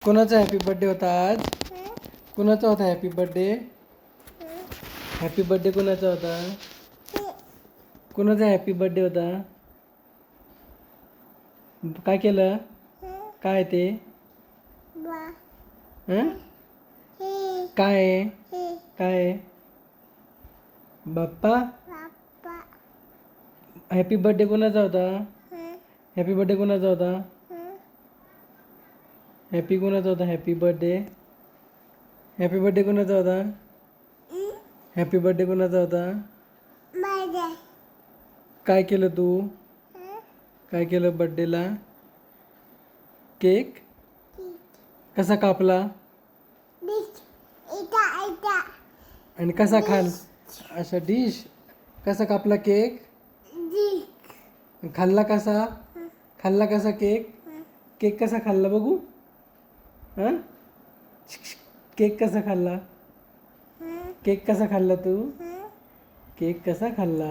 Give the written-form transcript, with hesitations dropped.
कोणाचा happy birthday होता आज? कोणाचा होता हॅपी बर्थडे? हॅपी बर्थडे कोणाचा होता? कोणाचा हॅपी बर्थडे होता? काय केलं? काय ते? हं? काय आहे? काय आहे? बाप्पा? हॅपी बर्थडे कोणाचा होता? हॅपी बर्थडे कोणाचा होता? हॅपी कोणाचा होता हॅपी बर्थडे? हॅपी बर्थडे कोणाचा होता? हॅपी बर्थडे कोणाचा होता? काय केलं तू? काय केलं बर्थडेला? केक? कसा कापला? आणि कसा असा डिश? कसा कापला केक? खाल्ला कसा? खाल्ला कसा केक? केक कसा खाल्ला बघू? हां? केक कसा खाल्ला? केक कसा खाल्ला तू? केक कसा खाल्ला?